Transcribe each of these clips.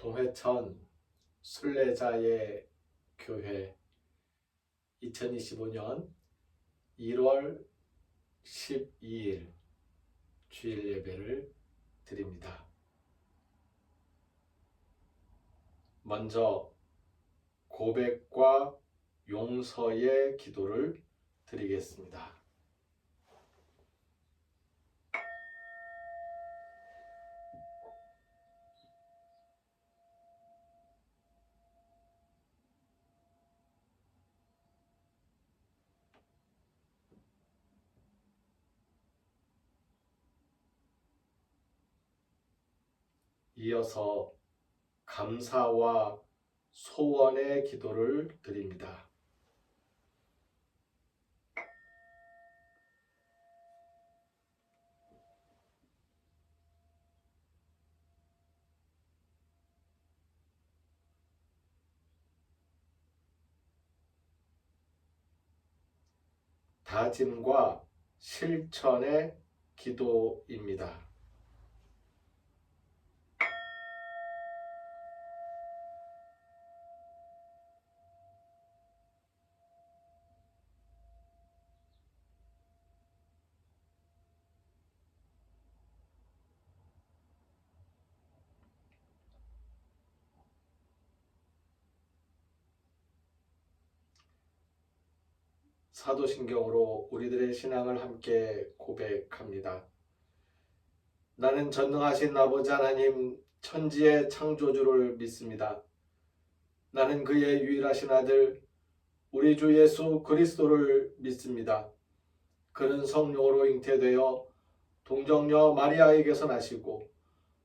동회천 순례자의 교회 2025년 1월 12일 주일 예배를 드립니다. 먼저 고백과 용서의 기도를 드리겠습니다. 이어서 감사와 소원의 기도를 드립니다. 다짐과 실천의 기도입니다. 사도신경으로 우리들의 신앙을 함께 고백합니다. 나는 전능하신 아버지 하나님 천지의 창조주를 믿습니다. 나는 그의 유일하신 아들 우리 주 예수 그리스도를 믿습니다. 그는 성령으로 잉태되어 동정녀 마리아에게서 나시고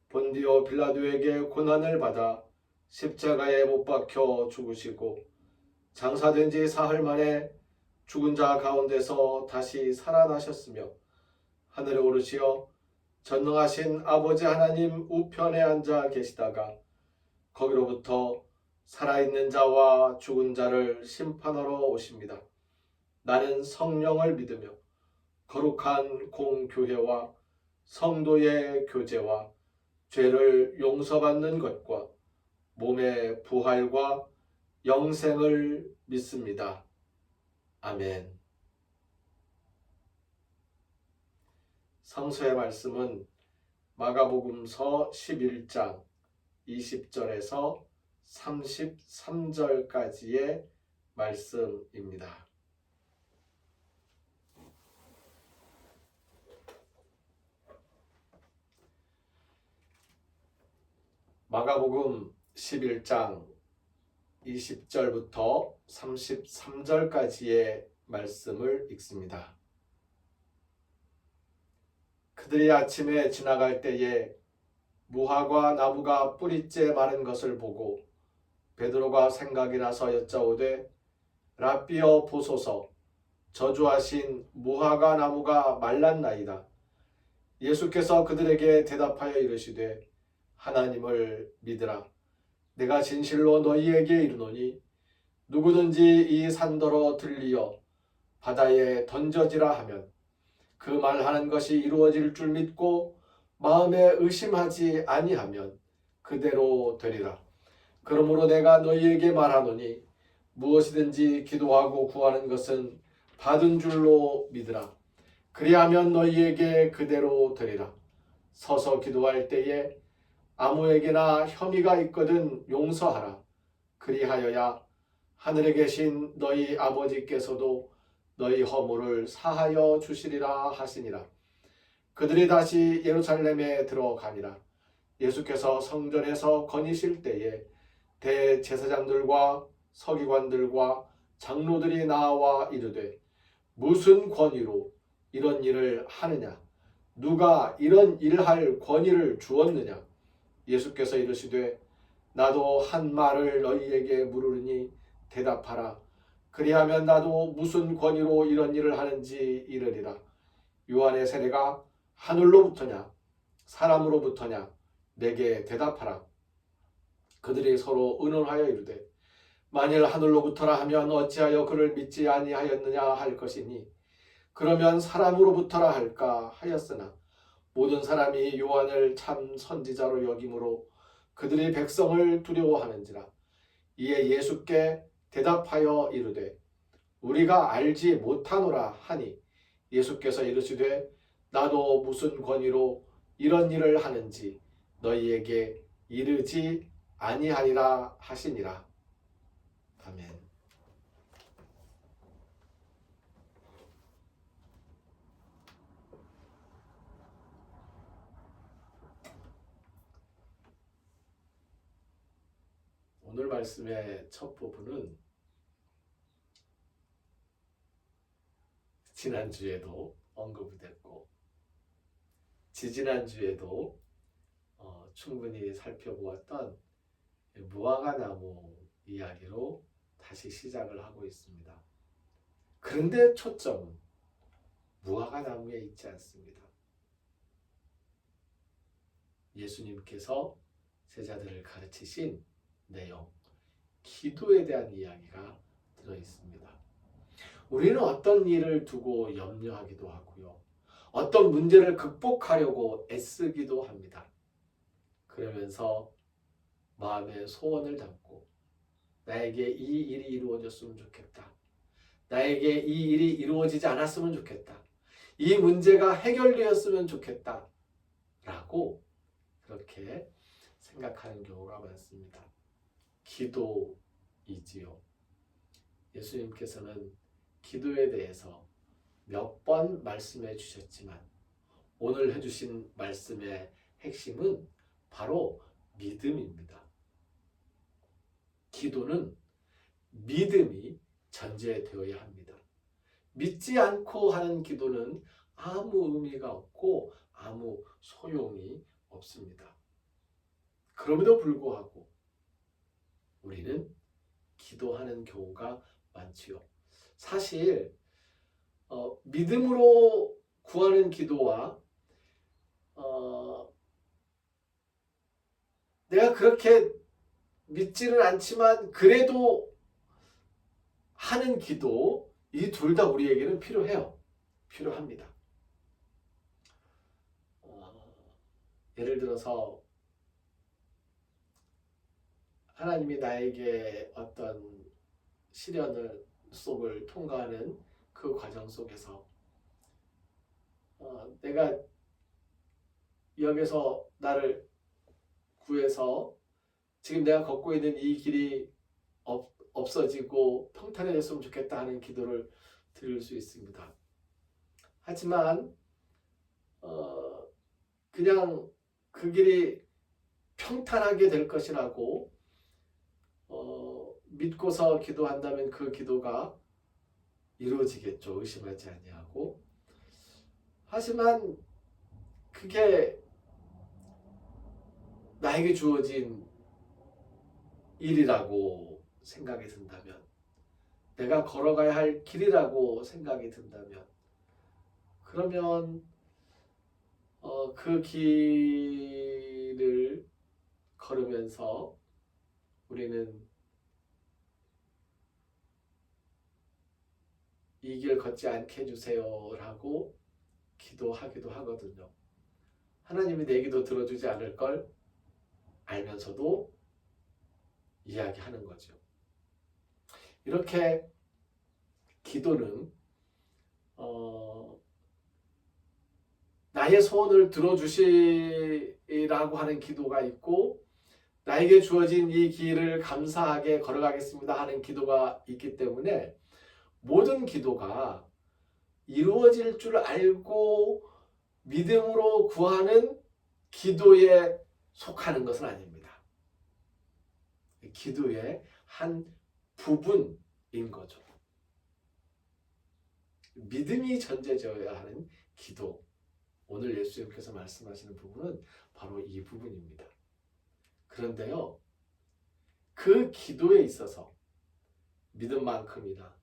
본디오 빌라도에게 고난을 받아 십자가에 못 박혀 죽으시고 장사된 지 사흘 만에 죽은 자 가운데서 다시 살아나셨으며 하늘에 오르시어 전능하신 아버지 하나님 우편에 앉아 계시다가 거기로부터 살아있는 자와 죽은 자를 심판하러 오십니다. 나는 성령을 믿으며 거룩한 공교회와 성도의 교제와 죄를 용서받는 것과 몸의 부활과 영생을 믿습니다. 아멘. 성서의 말씀은 마가복음서 11장 20절에서 33절까지의 말씀입니다. 마가복음 11장 20절부터 33절까지의 말씀을 읽습니다. 그들이 아침에 지나갈 때에 무화과 나무가 뿌리째 마른 것을 보고 베드로가 생각이 나서 여짜오되 랍비여 보소서 저주하신 무화과 나무가 말랐나이다. 예수께서 그들에게 대답하여 이르시되 하나님을 믿으라. 내가 진실로 너희에게 이르노니 누구든지 이 산더러 들리어 바다에 던져지라 하면 그 말하는 것이 이루어질 줄 믿고 마음에 의심하지 아니하면 그대로 되리라. 그러므로 내가 너희에게 말하노니 무엇이든지 기도하고 구하는 것은 받은 줄로 믿으라. 그리하면 너희에게 그대로 되리라. 서서 기도할 때에 아무에게나 혐의가 있거든 용서하라. 그리하여야 하늘에 계신 너희 아버지께서도 너희 허물을 사하여 주시리라 하시니라. 그들이 다시 예루살렘에 들어가니라. 예수께서 성전에서 거니실 때에 대제사장들과 서기관들과 장로들이 나와 이르되 무슨 권위로 이런 일을 하느냐? 누가 이런 일할 권위를 주었느냐? 예수께서 이르시되 나도 한 말을 너희에게 물으니 대답하라. 그리하면 나도 무슨 권위로 이런 일을 하는지 이르리라. 요한의 세례가 하늘로부터냐 사람으로부터냐 내게 대답하라. 그들이 서로 의논하여 이르되 만일 하늘로부터라 하면 어찌하여 그를 믿지 아니하였느냐 할 것이니 그러면 사람으로부터라 할까 하였으나 모든 사람이 요한을 참 선지자로 여김으로 그들이 백성을 두려워하는지라. 이에 예수께 대답하여 이르되 우리가 알지 못하노라 하니 예수께서 이르시되 나도 무슨 권위로 이런 일을 하는지 너희에게 이르지 아니하리라 하시니라. 아멘. 오늘 말씀의 첫 부분은 지난주에도 언급이 됐고 지지난주에도 충분히 살펴보았던 무화과 나무 이야기로 다시 시작을 하고 있습니다. 그런데 초점은 무화과 나무에 있지 않습니다. 예수님께서 제자들을 가르치신 내용, 기도에 대한 이야기가 들어 있습니다. 우리는 어떤 일을 두고 염려하기도 하고요. 어떤 문제를 극복하려고 애쓰기도 합니다. 그러면서 마음에 소원을 담고 나에게 이 일이 이루어졌으면 좋겠다. 나에게 이 일이 이루어지지 않았으면 좋겠다. 이 문제가 해결되었으면 좋겠다. 라고 그렇게 생각하는 경우가 많습니다. 기도이지요. 예수님께서는 기도에 대해서 몇 번 말씀해 주셨지만 오늘 해주신 말씀의 핵심은 바로 믿음입니다. 기도는 믿음이 전제되어야 합니다. 믿지 않고 하는 기도는 아무 의미가 없고 아무 소용이 없습니다. 그럼에도 불구하고 우리는 기도하는 경우가 많지요. 사실 믿음으로 구하는 기도와 내가 그렇게 믿지는 않지만 그래도 하는 기도, 이 둘 다 우리에게는 필요합니다. 예를 들어서 하나님이 나에게 어떤 시련을 속을 통과하는 그 과정 속에서 내가 여기서 나를 구해서 지금 내가 걷고 있는 이 길이 없어지고 평탄해졌으면 좋겠다 하는 기도를 드릴 수 있습니다. 하지만 그냥 그 길이 평탄하게 될 것이라고 믿고서 기도한다면 그 기도가 이루어지겠죠. 의심하지 아니하고. 하지만 그게 나에게 주어진 일이라고 생각이 든다면, 내가 걸어가야 할 길이라고 생각이 든다면, 그러면 그 길을 걸으면서 우리는 이 길 걷지 않게 해주세요 라고 기도하기도 하거든요. 하나님이 내 기도 들어주지 않을 걸 알면서도 이야기하는 거죠. 이렇게 기도는 나의 소원을 들어주시라고 하는 기도가 있고, 나에게 주어진 이 길을 감사하게 걸어가겠습니다 하는 기도가 있기 때문에 모든 기도가 이루어질 줄 알고 믿음으로 구하는 기도에 속하는 것은 아닙니다. 기도의 한 부분인 거죠. 믿음이 전제되어야 하는 기도. 오늘 예수님께서 말씀하시는 부분은 바로 이 부분입니다. 그런데요, 그 기도에 있어서 믿음만큼이나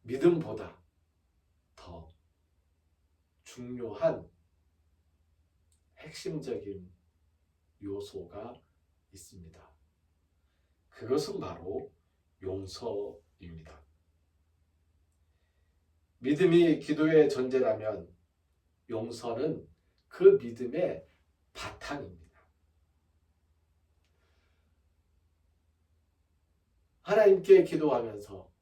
믿음보다 더 중요한 핵심적인 요소가 있습니다. 그것은 바로 용서입니다. 믿음이 기도의 전제라면 용서는 그 믿음의 바탕입니다. 하나님께 기도하면서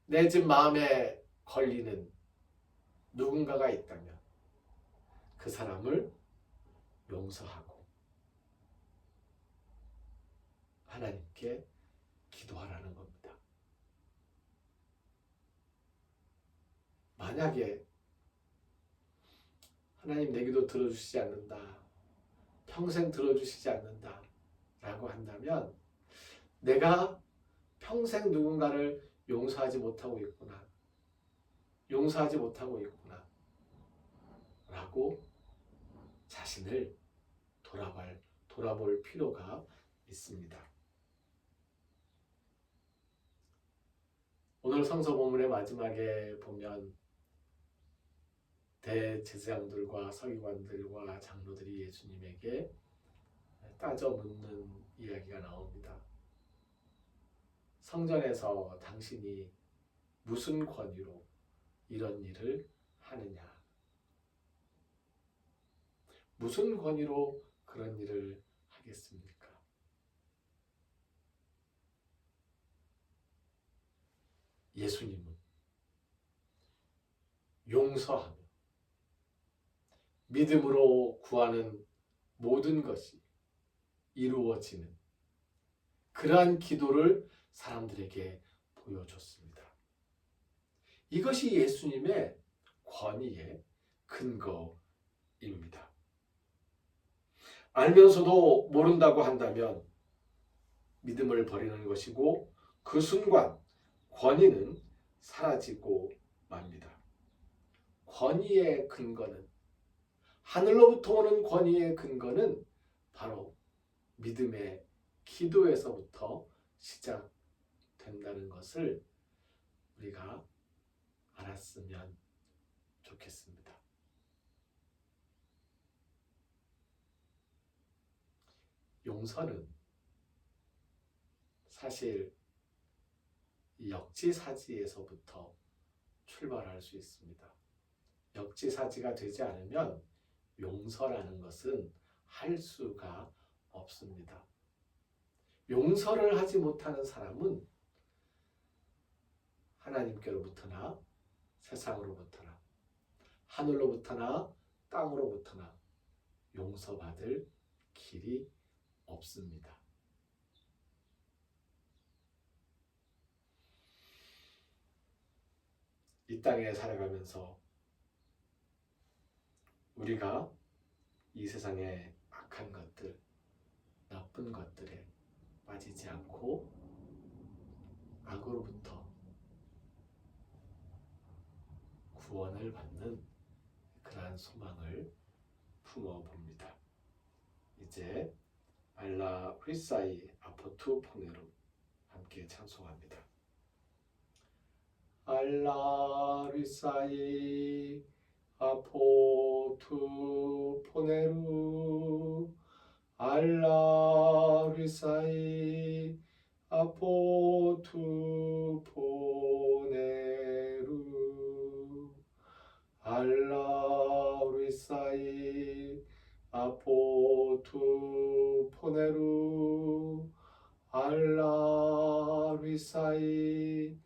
내 집 마음에 걸리는 누군가가 있다면 그 사람을 용서하고 하나님께 기도하라는 겁니다. 만약에 하나님 내 기도 들어주시지 않는다, 평생 들어주시지 않는다 라고 한다면 내가 평생 누군가를 용서하지 못하고 있구나, 용서하지 못하고 있구나 라고 자신을 돌아볼 필요가 있습니다. 오늘 성서 본문의 마지막에 보면 대제사장들과 서기관들과 장로들이 예수님에게 따져 묻는 이야기가 나옵니다. 성전에서 당신이 무슨 권위로 이런 일을 하느냐? 무슨 권위로 그런 일을 하겠습니까? 예수님은 용서하며 믿음으로 구하는 모든 것이 이루어지는 그러한 기도를 사람들에게 보여줬습니다. 이것이 예수님의 권위의 근거입니다. 알면서도 모른다고 한다면 믿음을 버리는 것이고 그 순간 권위는 사라지고 맙니다. 권위의 근거는, 하늘로부터 오는 권위의 근거는 바로 믿음의 기도에서부터 시작된다는 것을 우리가 알았으면 좋겠습니다. 용서는 사실 역지사지에서부터 출발할 수 있습니다. 역지사지가 되지 않으면 용서라는 것은 할 수가 없습니다. 용서를 하지 못하는 사람은 하나님께로부터나 세상으로부터나 하늘로부터나 땅으로부터나 용서받을 길이 없습니다. 이 땅에 살아가면서 우리가 이 세상의 악한 것들, 나쁜 것들에 빠지지 않고 악으로부터 구원을 받는 그러한 소망을 품어봅니다. 이제 알라 휘사이 아포투 포네루 함께 찬송합니다. 알라 휘사이 아포투 포네루 알라 휘사이 아포투 포네루 알라 휘사이 아포투 포네루 알라 휘사이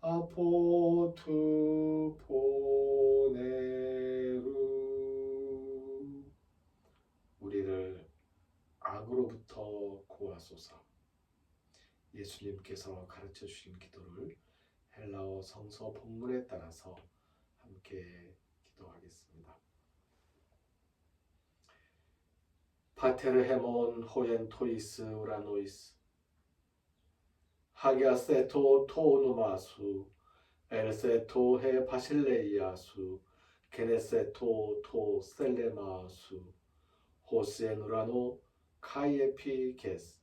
아포투 포네루 우리를 악으로부터 구하소서. 예수님께서 가르쳐 주신 기도를 헬라어 성서 본문에 따라서 함께 기도하겠습니다. 파테르 헤몬 호엔 토이스 우라노이스 하기아세토 토누마수 엘세토 헤 바실레이아수 게네세토 토 셀레마수 호스에누라노 카이에피 게스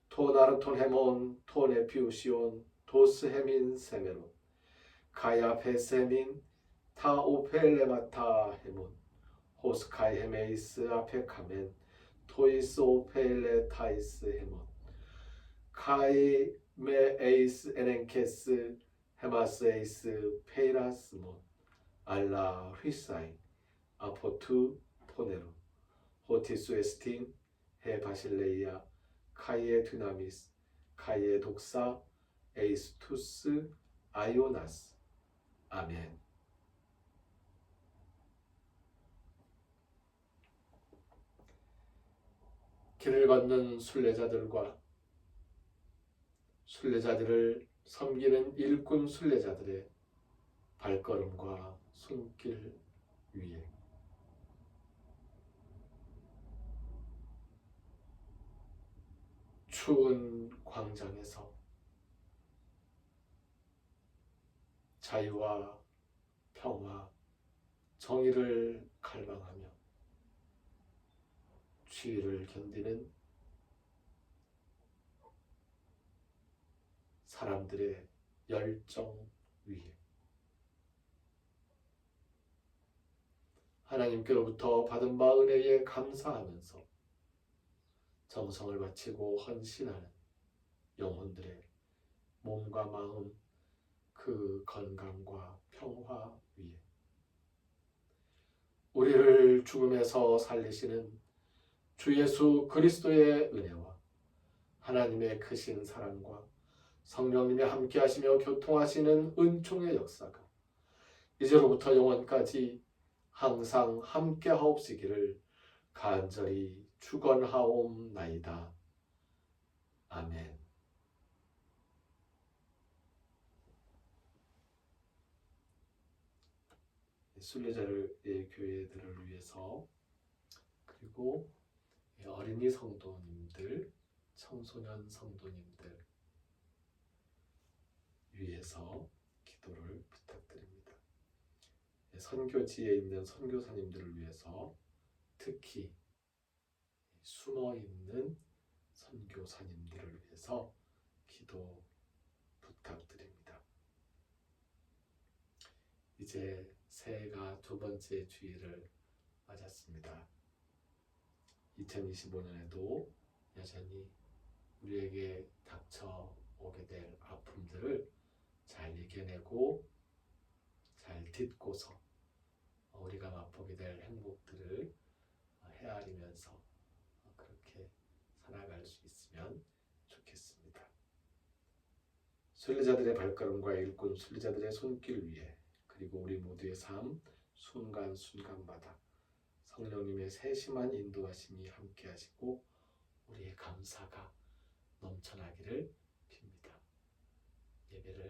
토나르톤 헤몬 토네피우시온 도스헤민 세메론 카야페세민 타오펠레마타 헤몬 호스카이 헤메이스 아페카멘 토이스 오펠레 타이스 헤몬 카이 메에이스 에넨케스 헤마스에이스 페이라스몬 알라 휘사이 아포투 포네루 호티수 에스틴 헤 바실레이아 카이에 dynamis, 카이에 독사, 에이스투스, 아이오나스. 아멘. 길을 걷는 순례자들과 순례자들을 섬기는 일꾼 순례자들의 발걸음과 손길 위에 추운 광장에서 자유와 평화, 정의를 갈망하며 추위를 견디는 사람들의 열정 위에 하나님께로부터 받은 바 은혜에 감사하면서 정성을 바치고 헌신하는 영혼들의 몸과 마음, 그 건강과 평화 위에 우리를 죽음에서 살리시는 주 예수 그리스도의 은혜와 하나님의 크신 사랑과 성령님의 함께 하시며 교통하시는 은총의 역사가 이제로부터 영원까지 항상 함께 하옵시기를 간절히 축원하옵나이다. 아멘. 순례자의 교회들을 위해서 그리고 어린이 성도님들, 청소년 성도님들 위해서 기도를 부탁드립니다. 선교지에 있는 선교사님들을 위해서 특히 숨어있는 선교사님들을 위해서 기도 부탁드립니다. 이제 새해가 두 번째 주일을 맞았습니다. 2025년에도 여전히 우리에게 닥쳐오게 될 아픔들을 잘 이겨내고 잘 딛고서 우리가 맛보게 될 행복들을 헤아리면서 그렇게 살아갈 수 있으면 좋겠습니다. 순례자들의 발걸음과 일꾼 순례자들의 손길 위에 그리고 우리 모두의 삶 순간순간마다 성령님의 세심한 인도하심이 함께 하시고 우리의 감사가 넘쳐나기를 빕니다. 예배를